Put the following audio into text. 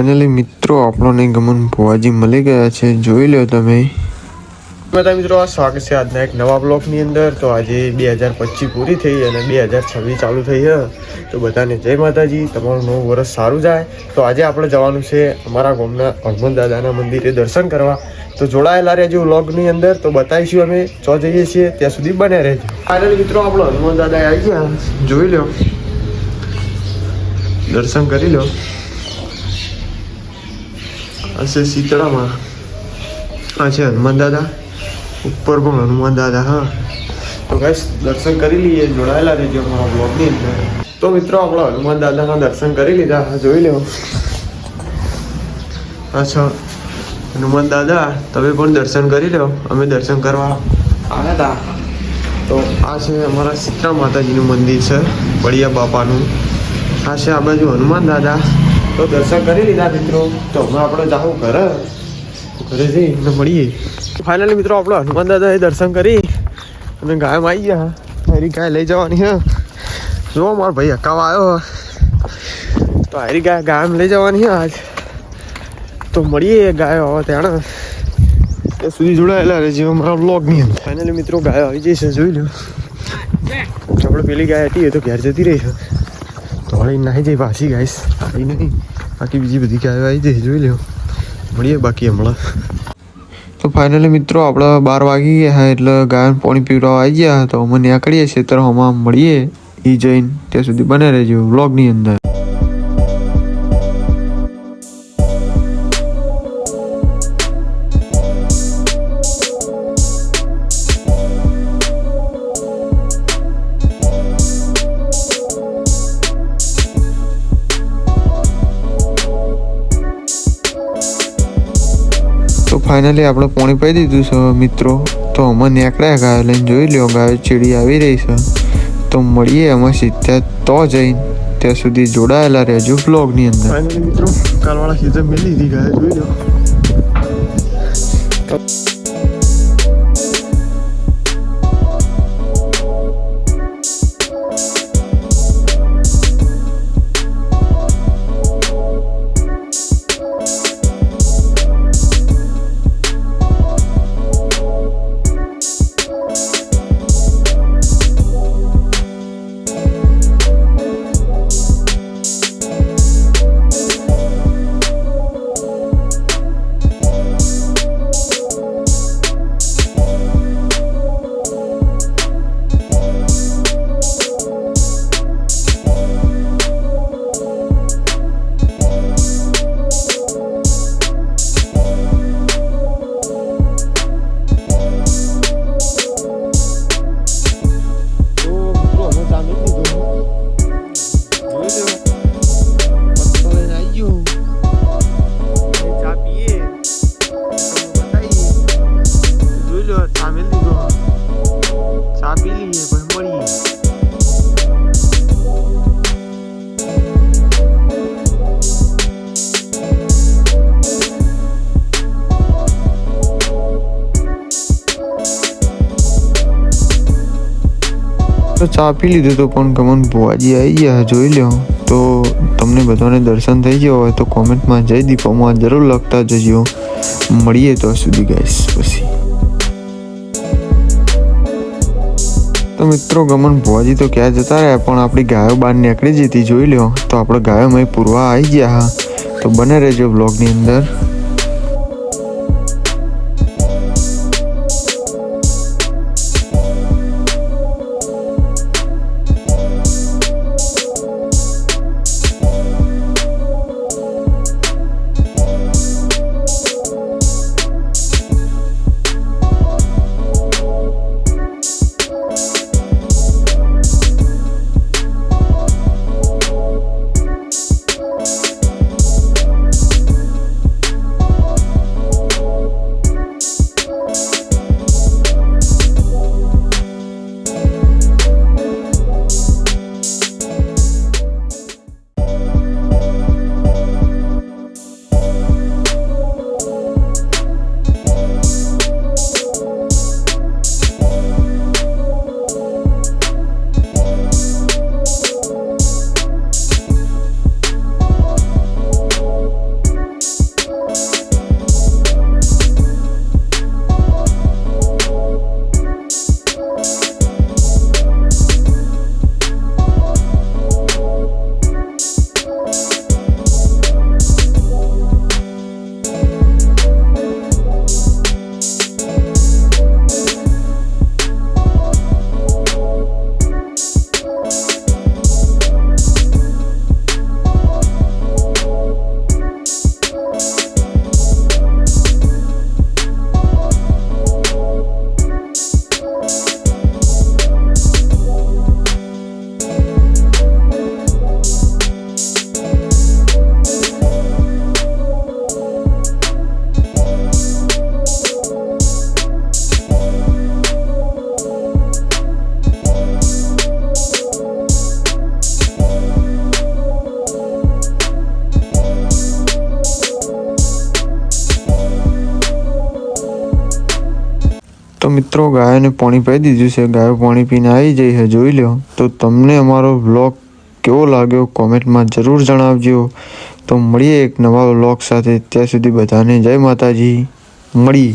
Finally મિત્રો આપણને ગમન ભુવાજી મળી ગયા છે, જોઈ લો તમે બધા મિત્રો. સ્વાગત છે આજના એક નવા બ્લોગની અંદર. તો આજે 2025 પૂરી થઈ અને 2026 ચાલુ થઈ છે. તો બધાને જય માતાજી, તમારું નવું વર્ષ સારું જાય. તો આજે આપણે જવાનું છે અમારા ગામના હનુમાન દાદાના મંદિરે દર્શન કરવા. તો જોડાયેલા રહેજો વ્લોગની અંદર, તો બતાવીશું અમે ચો જઈએ છીએ, ત્યાં સુધી બને રહેજો. ફાઇનલી મિત્રો આપણો હનુમાન દાદા આવી ગયા, જોઈ લો, દર્શન કરી લો. હશે શીતળામાં આ છે હનુમાન દાદા, ઉપર પણ હનુમાન દાદા. હા, તો ગાઈસ દર્શન કરી લઈએ, જોડાયેલા રહેજો અમારા બ્લોગની અંદર. તો મિત્રો આપણે હનુમાન દાદાના દર્શન કરી લીધા, જોઈ લો. અચ્છા હનુમાન દાદા, તમે પણ દર્શન કરી લો. અમે દર્શન કરવા આવ્યા હતા. તો આ છે અમારા શીતળા માતાજીનું મંદિર છે, બળિયા બાપાનું. આ છે આ બાજુ હનુમાન દાદા. તો દર્શન કરી લીધા મિત્રો. તો હવે આપણે જાઉં ઘરે જઈને મળીએ. ફાઇનલી મિત્રો આપણે હનુમાન દાદાએ દર્શન કરી અને ગાયમ આવી ગયા. હારી ગાય લઈ જવાની હે. જો મારો ભાઈ હકાવા આવ્યો, તો હારી ગાય ગાયમ લઈ જવાની હે આજ. તો મળીએ ગાયો હવે ત્યાં સુધી જોડાયેલા રહેજો અમારા બ્લોગની અંદર. ફાઇનલી મિત્રો ગાયો આવી જશે, જોઈ લો. આપણે પેલી ગાય હતી એ તો ઘેર જતી રહી છે, તો હળી નાહી જાય પાછી. ગાઈસ આવી નહીં, બાકી બીજી બધી ગાયો આવી જાય, જોઈ લો. મળીએ બાકી હમણાં. તો ફાઇનલી મિત્રો આપણે 12 વાગી ગયા એટલે ગાયને પાણી પીવડાવવા આવી ગયા. તો અમે નીકળીએ ખેતરમાં, મળીએ એ જઈને, ત્યાં સુધી બને રહેજો વ્લોગની અંદર. તો ફાઇનલી આપણે પાણી પાઈ દીધું છે મિત્રો. તો અમે નીકળ્યા ગાયો લઈને, જોઈ લો ગાયો ચીડી આવી રહી છે. તો મળીએ અમે સીધા તો જઈને, ત્યાં સુધી જોડાયેલા રહેજો બ્લોગની અંદર. ફાઇનલી મિત્રો કાલવાળા સીધા મેલી દીધી ગાયો, જોઈ લો. તો ચા પી લીધું તો પણ ગમન ભુવાજી આવી ગયા, જોઈ લો. તો તમને બધાને દર્શન થઈ ગયો હોય તો કોમેન્ટમાં જય દીપોમાં જરૂર લખતા જજો. મળીએ તો સુધી ગાઈસ પછી. તો મિત્રો ગમન ભુવાજી તો ક્યાં જતા રહ્યા, પણ આપણી ગાયો બહાર નીકળી જતી, જોઈ લો. તો આપણે ગાયોમાં પૂરવા આવી ગયા. તો બને રહેજો બ્લોગની અંદર. તો મિત્રો ગાયોને પાણી પાઈ દીધું છે, ગાયો પાણી પીને આવી જઈ છે, જોઈ લો. તો તમને અમારો વ્લોગ કેવો લાગ્યો કોમેન્ટમાં જરૂર જણાવજો. તો મળીએ એક નવા વ્લોગ સાથે. ત્યાં સુધી બધાને જય માતાજી. મળીએ.